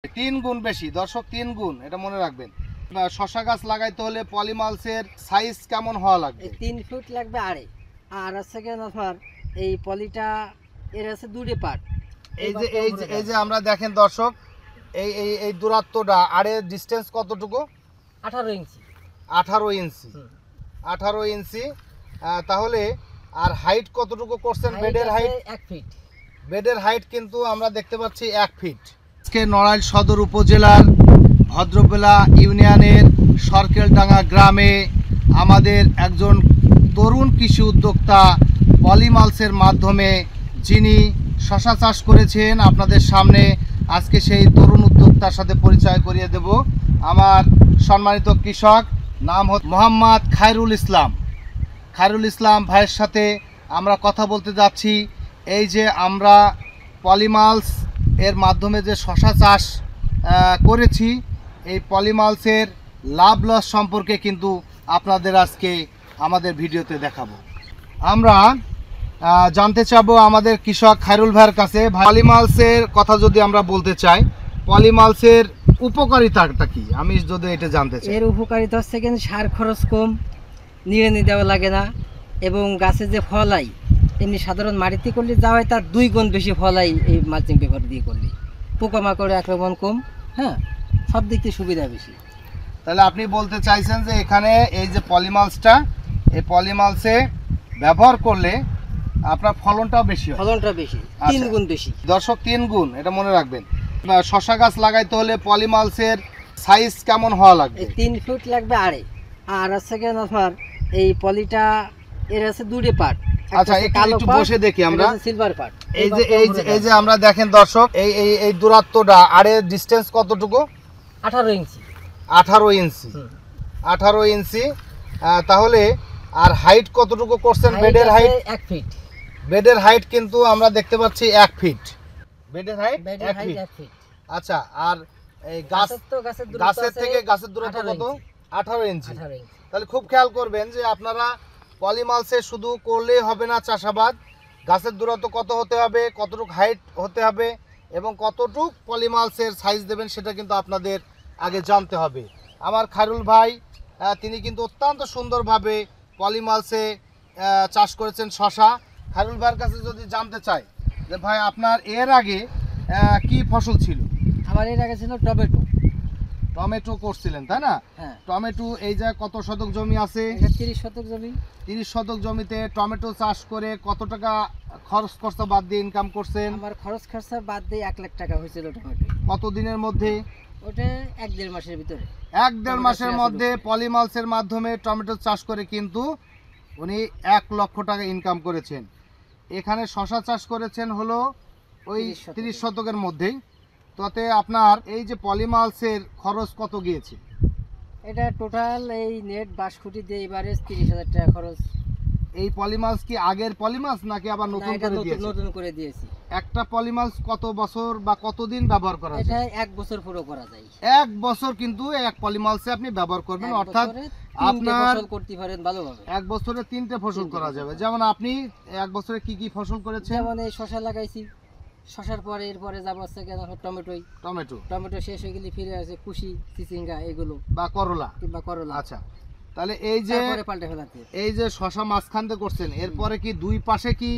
তিন গুণ বেশি দর্শক, 3 গুণ, এটা মনে রাখবেন। শশা গাছ লাগাইতে হলে পলিমালসের সাইজ কেমন হওয়া লাগবে? 3 ফুট লাগবে আড়ে। আর আছে কেন আপনার এই পলিটা এর আছে দুটো পার্ট। এই যে আমরা দেখেন দর্শক, এই দূরত্বটা আড়ে ডিসটেন্স কতটুকু? 18 ইঞ্চি। 18 ইঞ্চি। 18 ইঞ্চি। তাহলে আর হাইট কতটুকু করছেন? বেডের হাইট 1 ফিট। বেডের হাইট কিন্তু আমরা দেখতে পাচ্ছি 1 ফিট। আজকে নড়াইল সদর উপজেলার ভদ্রবেলা ইউনিয়নের সরকেলডাঙ্গা গ্রামে আমাদের একজন তরুণ কৃষি উদ্যোক্তা পলিমালসের মাধ্যমে যিনি শশা চাষ করেছেন, আপনাদের সামনে আজকে সেই তরুণ উদ্যোক্তার সাথে পরিচয় করিয়ে দেব। আমার সম্মানিত কৃষক নাম হচ্ছে মোহাম্মদ খায়রুল ইসলাম। খায়রুল ইসলাম ভাইয়ের সাথে আমরা কথা বলতে যাচ্ছি। এই যে আমরা পলিমালস এর মাধ্যমে যে শশা চাষ করেছি, এই পলিমালসের লাভ লস সম্পর্কে কিন্তু আপনাদের আজকে আমাদের ভিডিওতে দেখাবো। আমরা জানতে চাবো আমাদের কৃষক খায়রুল ভাইয়ের কাছে, পলিমালসের কথা যদি আমরা বলতে চাই, পলিমালসের উপকারিতাটা কি আমি যদি এটা জানতে চাই। এর উপকারিতা হচ্ছে কিন্তু সার খরচ কম, নিড়ানি দেওয়া লাগে না, এবং গাছে যে ফল হয় এমনি সাধারণ মাটিতে করলে যা হয় তার 2 গুণ বেশি ফল হয় এই মালচিং পেপার দিয়ে করলে। পোকামাকড়ে আক্রমণ কম, হ্যাঁ, সব দিক থেকে সুবিধা বেশি। তাহলে আপনি বলতে চাইছেন যে এখানে এই যে পলিমালসটা, এই পলিমালসে ব্যবহার করলে আপনার ফলনটাও বেশি হয়। ফলনটা বেশি, 3 গুণ বেশি দর্শক, 3 গুণ, এটা মনে রাখবেন। শশা গাছ লাগাইতে হলে পলিমালসের সাইজ কেমন হওয়া লাগবে? 3 ফুট লাগবে আড়ে। আর আছে কেন আপনার এই পলিটা এর আছে দুটো পার্ট। আচ্ছা, একটু বসে দেখি আমরা। Silver part. এই যে আমরা দেখেন দর্শক, এই দূরত্বটা আড়ে ডিসটেন্স কতটুকু? 18 ইঞ্চি। 18 ইঞ্চি। 18 ইঞ্চি। তাহলে আর হাইট কতটুকু করছেন? বেডের হাইট 1 ফিট। বেডের হাইট কিন্তু আমরা দেখতে পাচ্ছি 1 ফিট। বেডের হাইট 1 ফিট। আচ্ছা, আর এই গাছের থেকে গাছের দূরত্ব কত? 18 ইঞ্চি। তাহলে খুব খেয়াল করবেন যে আপনারা পলিমালসে শুধু করলেই হবে না চাষাবাদ, গাছের দূরত্ব কত হতে হবে, কতটুকু হাইট হতে হবে এবং কতটুকু পলিমালসের সাইজ দেবেন সেটা কিন্তু আপনাদের আগে জানতে হবে। আমার খায়রুল ভাই তিনি কিন্তু অত্যন্ত সুন্দরভাবে পলিমালসে চাষ করেছেন শশা। খায়রুল ভাইয়ের কাছে যদি জানতে চাই যে ভাই আপনার এর আগে কি ফসল ছিল? আমার এর আগে ছিল টমেটো। টমেটো করছিলেন, তাই না? হ্যাঁ। টমেটো এই যে কত শতক জমি আছে? 30 শতক জমি। 30 শতক জমিতে টমেটো চাষ করে কত টাকা খরচ খরচা বাদ দিয়ে ইনকাম করছেন? আমার খরচ খরচা বাদ দিয়ে 1 লাখ টাকা হয়েছিল টমেটো। কত দিনের মধ্যে? ওটা 1-1.5 মাসের ভিতরে। 1-1.5 মাসের মধ্যে পলিমালসের মাধ্যমে টমেটো চাষ করে কিন্তু উনি 1 লক্ষ টাকা ইনকাম করেছেন। এখানে শশা চাষ করেছেন হলো ওই 30 শতকের মধ্যেই। তাতে আপনার এই যে পলিমালসের খরচ কত গিয়েছে? এটা টোটাল এই নেট বাঁশখুঁটি দিয়ে এবারে 30,000 টাকা খরচ। এই পলিমালস কি আগের পলিমালস নাকি আবার নতুন করে দিয়েছে? নতুন করে দিয়েছি। একটা পলিমালস কত বছর বা কতদিন ব্যবহার করা যায়? এটা 1 বছর পুরো করা যায়। 1 বছর কিন্তু এক পলিমালসে আপনি ব্যবহার করবেন, অর্থাৎ আপনার ফসল করতে পারেন ভালোভাবে। 1 বছরে 3টে ফসল করা যাবে। যেমন আপনি 1 বছরে কি কি ফসল করেছেন? যেমন এই শশা লাগাইছি, শশার পরে এরপরে যাবো হচ্ছে কেন টমেটো শেষ হয়ে গেলে ফিরে আসে কুশি, চিচিঙ্গা এগুলো বা করলা কিংবা করলা। আচ্ছা, তাহলে এই যে পাল্টে ফেলাতে এই যে শশা মাঝখান দিয়ে করছেন, এরপরে কি দুই পাশে কি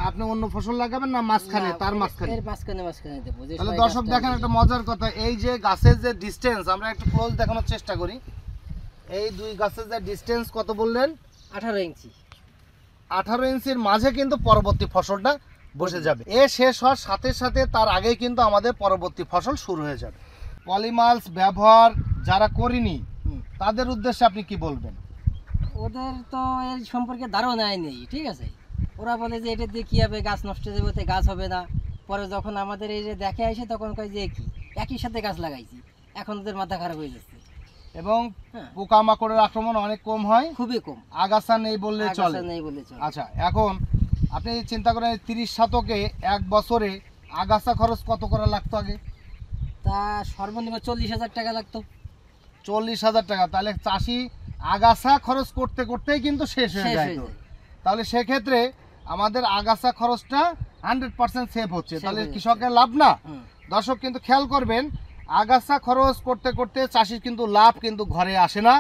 আপনি অন্য ফসল লাগাবেন না মাঝখানে? তার মাঝখানে দেবো। তাহলে দর্শক দেখেন একটা মজার কথা, এই যে গাছের যে ডিসটেন্স, আমরা একটু ক্লোজ দেখানোর চেষ্টা করি। এই দুই গাছের যে ডিসটেন্স কত বললেন? 18 ইঞ্চি। 18 ইঞ্চির মাঝে কিন্তু পরবর্তী ফসলটা বসে যাবে। এ শেষ হওয়ার সাথে সাথে তার আগেই কিন্তু আমাদের পরবর্তী ফসল শুরু হয়ে যাবে। পলিমালস ব্যবহার যারা করেনি তাদের উদ্দেশ্যে আপনি কি বলবেন? ওদের তো এর সম্পর্কে ধারণাই নেই, ঠিক আছে। ওরা বলে যে এটা দিয়ে কি হবে, গাছ নষ্ট হয়ে যাবে, গাছ হবে না। পরে যখন আমাদের এই যে দেখে আসে তখন কয় যে একই সাথে গাছ লাগাইছি, এখন ওদের মাথা খারাপ হয়ে যাচ্ছে। এবং পোকামাকড়ের আক্রমণ অনেক কম হয়, খুবই কম, আগাছা নেই বললে চলে। আচ্ছা, এখন আপনি চিন্তা করেন 30 শতকে 1 বছরে আগাছা খরচ কত করা লাগতো আগে? তা সর্বনিম্ন 40,000 টাকা লাগতো। 40,000 টাকা। তাহলে চাষি আগাছা খরচ করতে করতেই কিন্তু শেষ হয়ে যায়। তাহলে সেক্ষেত্রে আমাদের আগাছা খরচটা 100% সেভ হচ্ছে, তাহলে কৃষকের লাভ না? দর্শক কিন্তু খেয়াল করবেন, আগাছা খরচ করতে করতে চাষির কিন্তু লাভ কিন্তু ঘরে আসে না।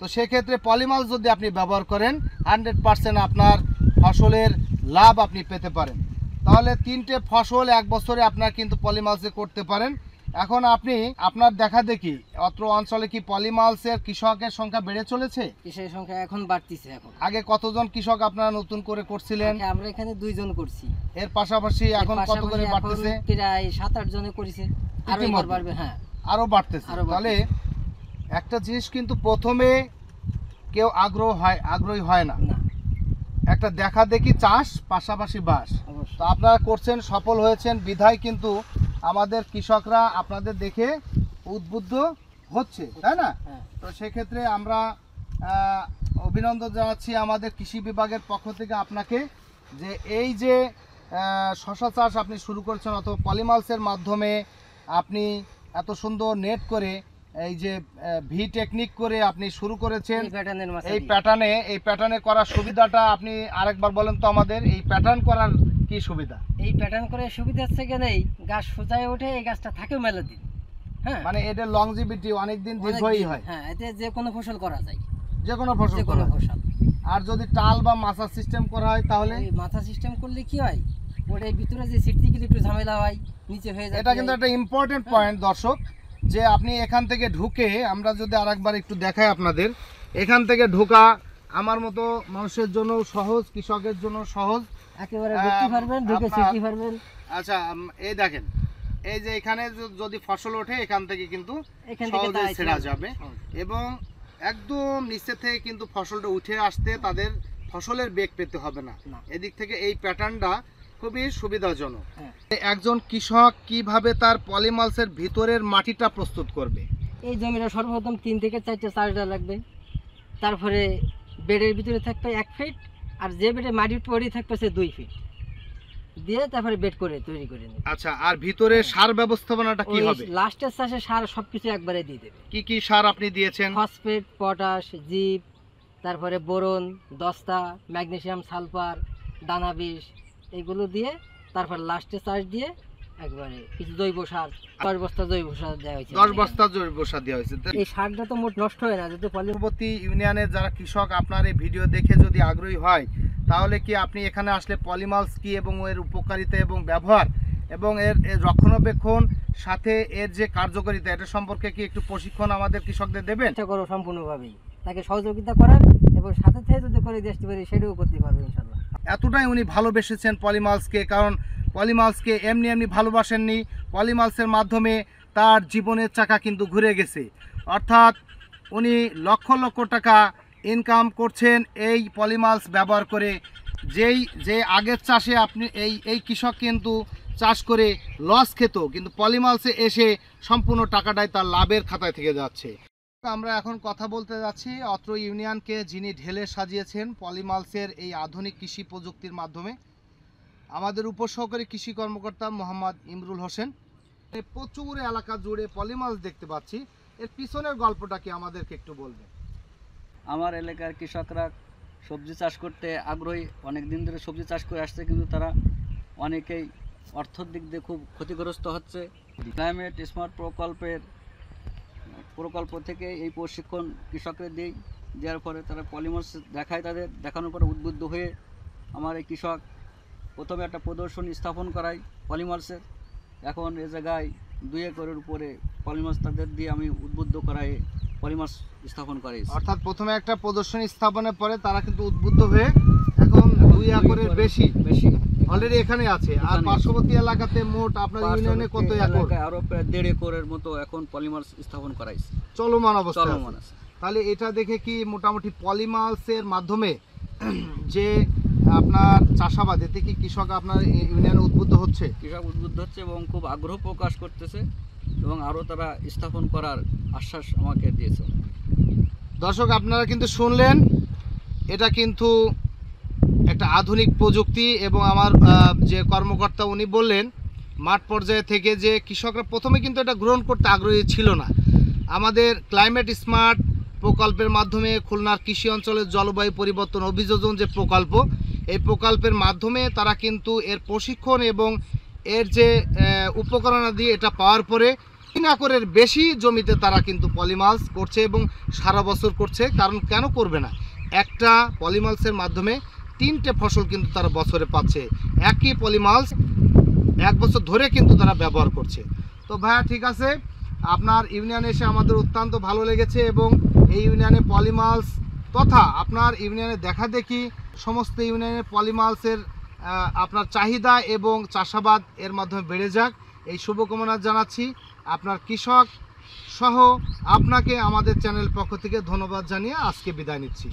তো সেক্ষেত্রে পলিমালস যদি আপনি ব্যবহার করেন 100% আপনার ফসলের লাভ আপনি পেতে পারেন। তাহলে 3টে ফসল এক বছরে আপনার কিন্তু পলিমালসে করতে পারেন। এখন আপনি আপনার দেখা দেখি অত্র অঞ্চলে কি পলিমালসের কৃষকের সংখ্যা বেড়ে চলেছে? কৃষকের সংখ্যা এখন বাড়তিছে। এখন আগে কতজন কৃষক আপনারা নতুন করে করছিলেন? আমরা এখানে 2 জন করছি। এর পাশাপাশি এখন কত করে বাড়তেছে? প্রায় 7-8 জনে করেছে, আরো এবার বাড়বে। হ্যাঁ, আরো বাড়তেছে। তাহলে একটা জিনিস কিন্তু প্রথমে কেউ আগ্রহী হয় না, একটা দেখা দেখি চাষ পাশাপাশি বাস। তো আপনারা করছেন, সফল হয়েছেন বিধায় কিন্তু আমাদের কৃষকরা আপনাদের দেখে উদ্বুদ্ধ হচ্ছে, তাই না? তো সেক্ষেত্রে আমরা অভিনন্দন জানাচ্ছি আমাদের কৃষি বিভাগের পক্ষ থেকে আপনাকে, যে এই যে শশা চাষ আপনি শুরু করেছেন অথবা পলিমালসের মাধ্যমে আপনি এত সুন্দর নেট করে এই যে ভি টেকনিক করে আপনি শুরু করেছেন এই প্যাটার্নে করার সুবিধাটা আপনি আরেকবার বলেন তো আমাদের। এই প্যাটার্ন করার কি সুবিধা? এই প্যাটার্ন করে সুবিধা হচ্ছে কেন, এই গাছ সোজায় ওঠে, এই গাছটা থাকে মেলা দিন। হ্যাঁ, মানে এটা লংজিভিটি অনেক দিন দীর্ঘই হয়। হ্যাঁ, এতে যে কোনো ফসল করা যায়, যে কোনো ফসল। আর যদি টাল বা মাছা সিস্টেম করা হয় তাহলে? মাথা সিস্টেম করলে কি হয়, ওটার ভিতরে যে সিটটি গেলে একটু ঝামেলা হয়, নিচে হয়ে যায়। এটা কিন্তু একটা ইম্পর্টেন্ট পয়েন্ট দর্শক, যে আপনি এখান থেকে ঢুকে, আমরা যদি আরেকবার একটু দেখাই আপনাদের, এখান থেকে ঢোকা আমার মতো মানুষের জন্য সহজ, কৃষকের জন্য সহজ, একেবারে ঢুকতে পারবেন, ঢুকে শিখতে পারবেন। আচ্ছা, এই দেখেন, এই যে এখানে যদি ফসল ওঠে এখান থেকে কিন্তু সহজে ছেড়া যাবে, এবং একদম নিচে থেকে কিন্তু ফসলটা উঠে আসতে তাদের ফসলের বেগ পেতে হবে না। এদিক থেকে এই প্যাটার্নটা খুবই সুবিধাজনক। একজন কৃষক কিভাবে তার পলিমালসের ভিতরের মাটিটা প্রস্তুত করবে? এই জমিটা সর্বপ্রথম 3 থেকে 4টে চাষডা লাগবে, তারপরে বেডের ভিতরে থাকবে 1 ফিট, আর যে বেডে মাটির পরে থাকবে সে 2 ফিট দিয়ে তারপরে বেড করে তৈরি করে নেবে। আচ্ছা, আর ভিতরে সার ব্যবস্থাপনাটা কি হবে? লাস্টের চাষে সার সবকিছু একবারে দিয়ে দেবে। কি কি সার আপনি দিয়েছেন? ফসফেট, পটাশ, জিপ, তারপরে বোরন, দস্তা, ম্যাগনেসিয়াম, সালফার, দানা বিষ, এগুলো দিয়ে তারপর লাস্টে চাষ দিয়ে একবারে কিছু জৈব সার, 10 বস্তা জৈব সার দেওয়া হয়েছে। 10 বস্তা জৈব সার দেওয়া হয়েছে। এই সারটা তো মোট নষ্ট হয় না যদি পরবর্তী ইউনিয়নের যারা কৃষক আপনার এই ভিডিও দেখে যদি আগ্রহী হয়, তাহলে কি আপনি এখানে আসলে পলিমালস কি এবং এর উপকারিতা এবং ব্যবহার এবং এর রক্ষণাবেক্ষণ সাথে এর যে কার্যকারিতা, এটা সম্পর্কে কি একটু প্রশিক্ষণ আমাদের কৃষকদের দেবেন? চেষ্টা করো সম্পূর্ণভাবেই তাকে সহযোগিতা করার, এবং সাথে থেকে যদি করে দেখতে পারি সেটাও করতে পারবে ইনশাআল্লাহ। এতটাই উনি ভালোবেসেছেন পলিমালসকে, কারণ পলিমালসকে এমনি ভালোবাসেননি, পলিমালসের মাধ্যমে তার জীবনের চাকা কিন্তু ঘুরে গেছে। অর্থাৎ উনি লক্ষ লক্ষ টাকা ইনকাম করছেন এই পলিমালস ব্যবহার করে। যে আগের চাষে আপনি এই কৃষক কিন্তু চাষ করে লস খেত, কিন্তু পলিমালসে এসে সম্পূর্ণ টাকাটাই তার লাভের খাতায় থেকে যাচ্ছে। আমরা এখন কথা বলতে যাচ্ছি অত্র ইউনিয়নকে, যিনি ঢেলে সাজিয়েছেন পলিমালসের এই আধুনিক কৃষি প্রযুক্তির মাধ্যমে, আমাদের উপসহকারী কৃষি কর্মকর্তা মোহাম্মদ ইমরুল হোসেন। প্রচুর এলাকা জুড়ে পলিমালস দেখতে পাচ্ছি, এর পিছনের গল্পটা কি আমাদেরকে একটু বলবেন? আমার এলাকার কৃষকরা সবজি চাষ করতে আগ্রহী, অনেক দিন ধরে সবজি চাষ করে আসছে, কিন্তু তারা অনেকেই অর্থের দিক দিয়ে খুব ক্ষতিগ্রস্ত হচ্ছে। ক্লাইমেট স্মার্ট প্রকল্প থেকে এই প্রশিক্ষণ কৃষকদের দেওয়ার পরে তারা পলিমালস দেখায়, তাদের দেখানোর পরে উদ্বুদ্ধ হয়ে আমার এই কৃষক প্রথমে একটা প্রদর্শনী স্থাপন করায় পলিমালসের। এখন এ জায়গায় 2 একরের উপরে পলিমালস তাদের দিয়ে আমি উদ্বুদ্ধ করাই পলিমালস স্থাপন করাই। অর্থাৎ প্রথমে একটা প্রদর্শনী স্থাপনের পরে তারা কিন্তু উদ্বুদ্ধ হয়ে এখন 2 একরের বেশি অলরেডি এখানে আছে। আর পার্শ্ববর্তী এলাকাতে মোট আপনার ইউনিয়নে কত একর? আরো প্রায় 1.5 একরের মতো এখন পলিমালস স্থাপন করাইছে, চলমান অবস্থায় আছে। তাহলে এটা দেখে কি মোটামুটি পলিমালসের মাধ্যমে যে আপনার চাষাবাদ, এতে কি কৃষক আপনার ইউনিয়নে উদ্বুদ্ধ হচ্ছে? কৃষক উদ্বুদ্ধ হচ্ছে এবং খুব আগ্রহ প্রকাশ করতেছে, এবং আরও তারা স্থাপন করার আশ্বাস আমাকে দিয়েছে। দর্শক, আপনারা কিন্তু শুনলেন, এটা কিন্তু একটা আধুনিক প্রযুক্তি, এবং আমার যে কর্মকর্তা উনি বললেন মাঠ পর্যায়ে থেকে যে কৃষকরা প্রথমে কিন্তু এটা গ্রহণ করতে আগ্রহী ছিল না। আমাদের ক্লাইমেট স্মার্ট প্রকল্পের মাধ্যমে খুলনার কৃষি অঞ্চলের জলবায়ু পরিবর্তন অভিযোজন যে প্রকল্প, এই প্রকল্পের মাধ্যমে তারা কিন্তু এর প্রশিক্ষণ এবং এর যে উপকরণাদি এটা পাওয়ার পরে 3 একরের বেশি জমিতে তারা কিন্তু পলিমালস করছে এবং সারা বছর করছে। কারণ কেন করবে না, একটা পলিমালসের মাধ্যমে 3টে ফসল কিন্তু তারা বছরে পাচ্ছে। একই পলিমালস 1 বছর ধরে কিন্তু তারা ব্যবহার করছে। তো ভাইয়া ঠিক আছে, আপনার ইউনিয়নে এসে আমাদের অত্যন্ত ভালো লেগেছে এবং এই ইউনিয়নে পলিমালস তথা আপনার ইউনিয়নে দেখা দেখি সমস্ত ইউনিয়নের পলিমালসের আপনার চাহিদা এবং চাষাবাদ এর মাধ্যমে বেড়ে যাক, এই শুভকামনা জানাচ্ছি। আপনার কৃষক সহ আপনাকে আমাদের চ্যানেল পক্ষ থেকে ধন্যবাদ জানিয়ে আজকে বিদায় নিচ্ছি।